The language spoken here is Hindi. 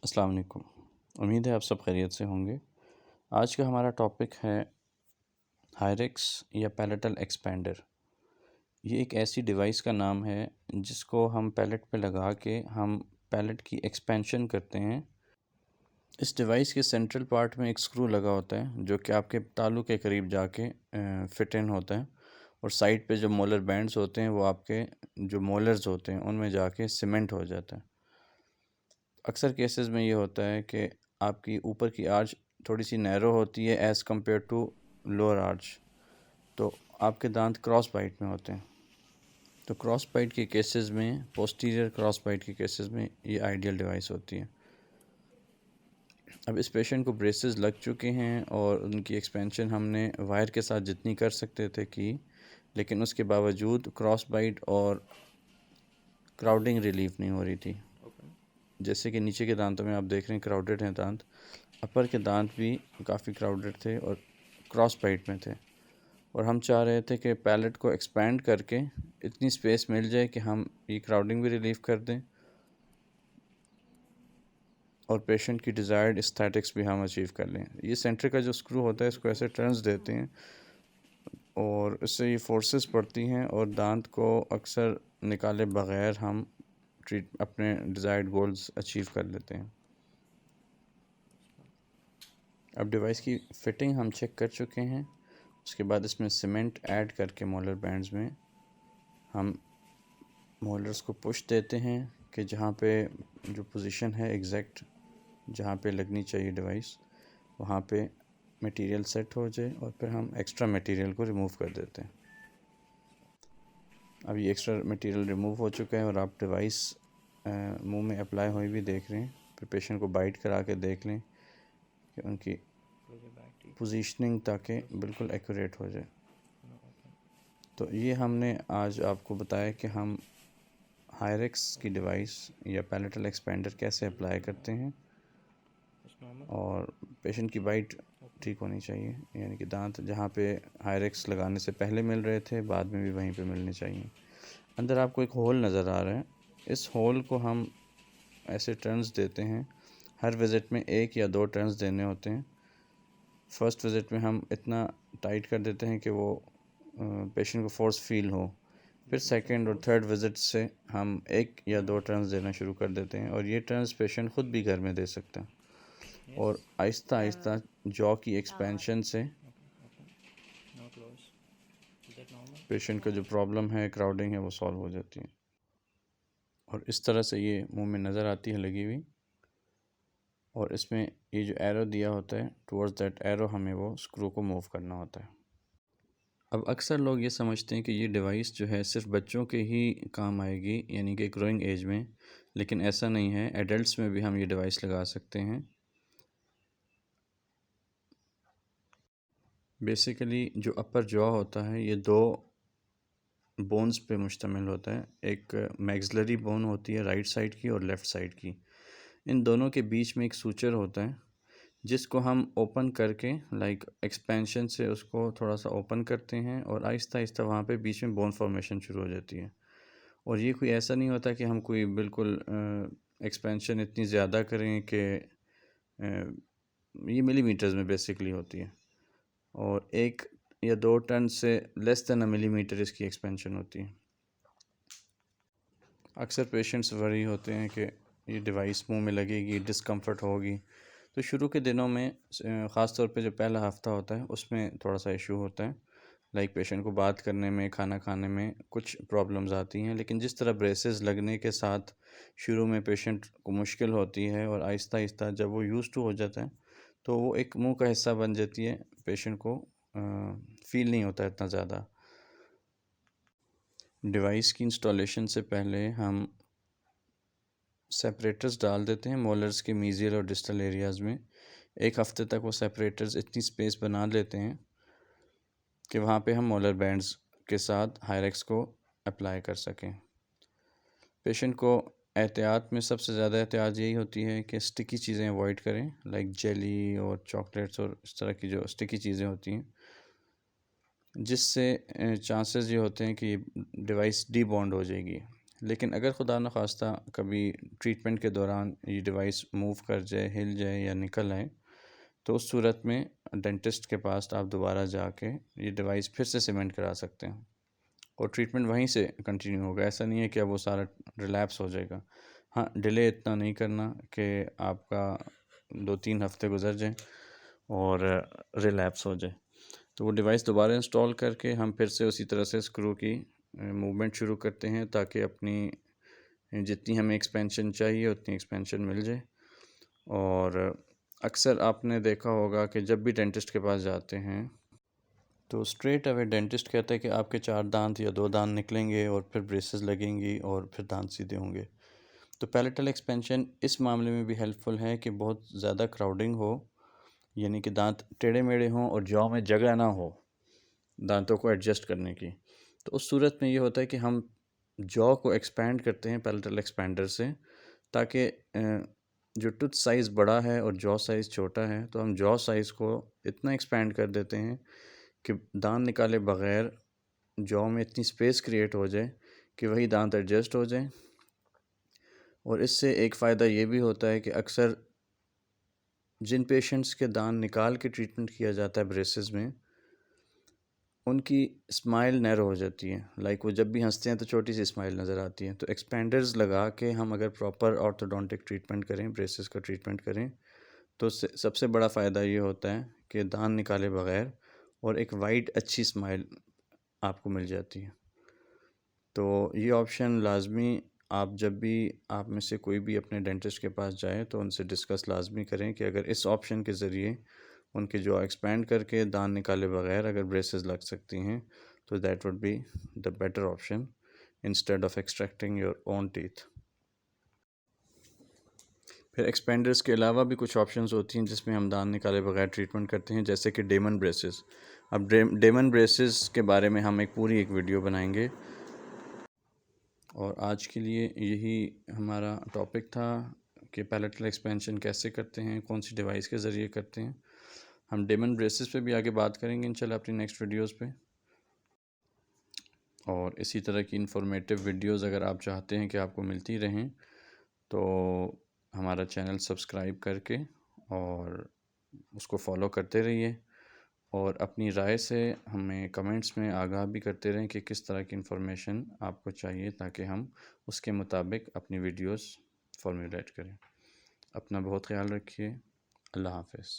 अस्सलाम वालेकुम। उम्मीद है आप सब खैरियत से होंगे। आज का हमारा टॉपिक है हायरेक्स या पैलेटल एक्सपेंडर। ये एक ऐसी डिवाइस का नाम है जिसको हम पैलेट पे लगा के हम पैलेट की एक्सपेंशन करते हैं। इस डिवाइस के सेंट्रल पार्ट में एक स्क्रू लगा होता है जो कि आपके तालू के करीब जाके फिट इन होता है, और साइड पे जो मोलर बैंड्स होते हैं वो आपके जो मोलर्स होते हैं उनमें जाके सीमेंट हो जाता है। अक्सर केसेस में ये होता है कि आपकी ऊपर की आर्च थोड़ी सी नैरो होती है as compare to lower arch, तो आपके दांत क्रॉस बाइट में होते हैं। तो क्रॉस बाइट के केसेस में, पोस्टीरियर क्रॉस बाइट के केसेस में ये आइडियल डिवाइस होती है। अब इस पेशेंट को ब्रेसेस लग चुके हैं और उनकी एक्सपेंशन हमने वायर के साथ जितनी कर सकते थे की, लेकिन उसके बावजूद क्रॉस बाइट और क्राउडिंग रिलीफ नहीं हो रही थी। जैसे कि नीचे के दांतों में आप देख रहे हैं क्राउडेड हैं दांत, अपर के दांत भी काफ़ी क्राउडेड थे और क्रॉस बाइट में थे, और हम चाह रहे थे कि पैलेट को एक्सपैंड करके इतनी स्पेस मिल जाए कि हम ये क्राउडिंग भी रिलीव कर दें और पेशेंट की डिज़ायर्ड एस्थेटिक्स भी हम अचीव कर लें। ये सेंटर का जो स्क्रू होता है इसको ऐसे टर्न्स देते हैं और इससे ये फोर्सेस पड़ती हैं और दांत को अक्सर निकाले बग़ैर हम अपने डिज़ायर्ड गोल्स अचीव कर लेते हैं। अब डिवाइस की फ़िटिंग हम चेक कर चुके हैं। उसके बाद इसमें सीमेंट ऐड करके मोलर बैंड्स में हम मोलर्स को पुश देते हैं कि जहाँ पे जो पोजीशन है एग्जैक्ट जहाँ पे लगनी चाहिए डिवाइस, वहाँ पे मटेरियल सेट हो जाए और फिर हम एक्स्ट्रा मटेरियल को रिमूव कर देते हैं। अब ये एक्स्ट्रा मटेरियल रिमूव हो चुका है और आप डिवाइस मुंह में अप्लाई हुई भी देख रहे हैं। फिर पेशेंट को बाइट करा के देख लें कि उनकी पोजीशनिंग ताकि बिल्कुल एक्यूरेट हो जाए। तो ये हमने आज आपको बताया कि हम हायरेक्स की डिवाइस या पैलेटल एक्सपेंडर कैसे अप्लाई करते हैं, और पेशेंट की बाइट ठीक होनी चाहिए, यानी कि दांत जहाँ पे हायरेक्स लगाने से पहले मिल रहे थे बाद में भी वहीं पे मिलने चाहिए। अंदर आपको एक होल नज़र आ रहा है, इस होल को हम ऐसे टर्न्स देते हैं। हर विज़िट में 1 या 2 टर्न्स देने होते हैं। फ़र्स्ट विज़िट में हम इतना टाइट कर देते हैं कि वो पेशेंट को फोर्स फील हो। फिर सेकंड और थर्ड विज़िट से हम 1 या 2 टर्न्स देना शुरू कर देते हैं, और ये टर्न्स पेशेंट ख़ुद भी घर में दे सकता है। और आहिस्ता आहिस्ता जॉ की एक्सपेंशन से पेशेंट का जो प्रॉब्लम है क्राउडिंग है वो सॉल्व हो जाती है। और इस तरह से ये मुंह में नज़र आती है लगी हुई, और इसमें ये जो एरो दिया होता है टुवर्ड्स दैट एरो हमें वो स्क्रू को मूव करना होता है। अब अक्सर लोग ये समझते हैं कि ये डिवाइस जो है सिर्फ बच्चों के ही काम आएगी, यानी कि ग्रोइंग एज में, लेकिन ऐसा नहीं है। एडल्ट्स में भी हम ये डिवाइस लगा सकते हैं। बेसिकली जो अपर जॉ होता है ये 2 बोन्स पे मुश्तमिल होता है। एक मैक्सिलरी बोन होती है राइट साइड की और लेफ़्ट साइड की। इन दोनों के बीच में एक सूचर होता है जिसको हम ओपन करके लाइक एक्सपेंशन से उसको थोड़ा सा ओपन करते हैं, और आहिस्ता आहिस्ता वहाँ पे बीच में बोन फॉर्मेशन शुरू हो जाती है। और ये कोई ऐसा नहीं होता कि हम कोई बिल्कुल एक्सपेंशन इतनी ज़्यादा करें कि ये मिलीमीटर्स में बेसिकली होती है, और 1 या 2 टन से लेस दैन अ मिलीमीटर इसकी एक्सपेंशन होती है। अक्सर पेशेंट्स वरी होते हैं कि ये डिवाइस मुंह में लगेगी, डिस्कम्फर्ट होगी। तो शुरू के दिनों में ख़ास तौर पे जो पहला हफ़्ता होता है उसमें थोड़ा सा इशू होता है, लाइक पेशेंट को बात करने में, खाना खाने में कुछ प्रॉब्लम्स आती हैं। लेकिन जिस तरह ब्रेसेस लगने के साथ शुरू में पेशेंट को मुश्किल होती है और आहिस्ता आहिस्ता जब वो यूज़ टू हो जाता है तो वो एक मुंह का हिस्सा बन जाती है, पेशेंट को फ़ील नहीं होता इतना ज़्यादा। डिवाइस की इंस्टॉलेशन से पहले हम सेपरेटर्स डाल देते हैं मोलर्स के मीज़ियल और डिस्टल एरियाज़ में। 1 हफ़्ते तक वो सेपरेटर्स इतनी स्पेस बना लेते हैं कि वहाँ पे हम मोलर बैंड्स के साथ हायरेक्स को अप्लाई कर सकें। पेशेंट को एहतियात में सबसे ज़्यादा एहतियात यही होती है कि स्टिकी चीज़ें अवॉइड करें, लाइक जेली और चॉकलेट्स और इस तरह की जो स्टिकी चीज़ें होती हैं, जिससे चांसेस ये होते हैं कि डिवाइस डी बॉन्ड हो जाएगी। लेकिन अगर खुदा न खास्ता कभी ट्रीटमेंट के दौरान ये डिवाइस मूव कर जाए, हिल जाए या निकल आए, तो उस सूरत में डेंटिस्ट के पास आप दोबारा जाके ये डिवाइस फिर से सीमेंट करा सकते हैं और ट्रीटमेंट वहीं से कंटिन्यू होगा। ऐसा नहीं है कि अब वो सारा रिलैप्स हो जाएगा। हाँ, डिले इतना नहीं करना कि आपका 2-3 हफ्ते गुजर जाएं और रिलैप्स हो जाए। तो वो डिवाइस दोबारा इंस्टॉल करके हम फिर से उसी तरह से स्क्रू की मूवमेंट शुरू करते हैं ताकि अपनी जितनी हमें एक्सपेंशन चाहिए उतनी एक्सपेंशन मिल जाए। और अक्सर आपने देखा होगा कि जब भी डेंटिस्ट के पास जाते हैं तो स्ट्रेट अवे डेंटिस्ट कहता है कि आपके 4 दांत या 2 दांत निकलेंगे और फिर ब्रेसेस लगेंगी और फिर दांत सीधे होंगे। तो पैलेटल एक्सपेंशन इस मामले में भी हेल्पफुल है कि बहुत ज़्यादा क्राउडिंग हो, यानी कि दांत टेढ़े मेढ़े हों और जॉ में जगह ना हो दांतों को एडजस्ट करने की। तो उस सूरत में ये होता है कि हम जॉ को एक्सपेंड करते हैं पैलेटल एक्सपेंडर से, ताकि जो टूथ साइज़ बड़ा है और जॉ साइज़ छोटा है तो हम जॉ साइज़ को इतना एक्सपेंड कर देते हैं कि दांत निकाले बग़ैर जॉ में इतनी स्पेस क्रिएट हो जाए कि वही दांत एडजस्ट हो जाए। और इससे एक फ़ायदा ये भी होता है कि अक्सर जिन पेशेंट्स के दांत निकाल के ट्रीटमेंट किया जाता है ब्रेसेस में, उनकी स्माइल नैरो हो जाती है। लाइक वो जब भी हंसते हैं तो छोटी सी स्माइल नज़र आती है। तो एक्सपेंडर्स लगा के हम अगर प्रॉपर ऑर्थोडोंटिक ट्रीटमेंट करें, ब्रेसेस का ट्रीटमेंट करें, तो सबसे बड़ा फ़ायदा ये होता है कि दांत निकाले बग़ैर और एक वाइड अच्छी स्माइल आपको मिल जाती है। तो ये ऑप्शन लाजमी आप जब भी आप में से कोई भी अपने डेंटिस्ट के पास जाए तो उनसे डिस्कस लाजमी करें कि अगर इस ऑप्शन के ज़रिए उनके जो एक्सपेंड करके दांत निकाले बगैर अगर ब्रेसेस लग सकती हैं तो that would be the better option instead of extracting your own teeth. फिर एक्सपेंडर्स के अलावा भी कुछ ऑप्शंस होती हैं जिसमें हम दांत निकाले बगैर ट्रीटमेंट करते हैं, जैसे कि डेमन ब्रेसेस। अब डेमन ब्रेसेस के बारे में हम एक पूरी वीडियो बनाएंगे और आज के लिए यही हमारा टॉपिक था कि पैलेटल एक्सपेंशन कैसे करते हैं, कौन सी डिवाइस के ज़रिए करते हैं। हम डेमन ब्रेसेस पे भी आगे बात करेंगे इंशाल्लाह अपनी नेक्स्ट वीडियोस पे। और इसी तरह की इन्फॉर्मेटिव वीडियोस अगर आप चाहते हैं कि आपको मिलती रहें तो हमारा चैनल सब्सक्राइब करके और उसको फॉलो करते रहिए और अपनी राय से हमें कमेंट्स में आगाह भी करते रहें कि किस तरह की इन्फॉर्मेशन आपको चाहिए ताकि हम उसके मुताबिक अपनी वीडियोस फॉर्मुलेट करें। अपना बहुत ख्याल रखिए। अल्लाह हाफ़िज़।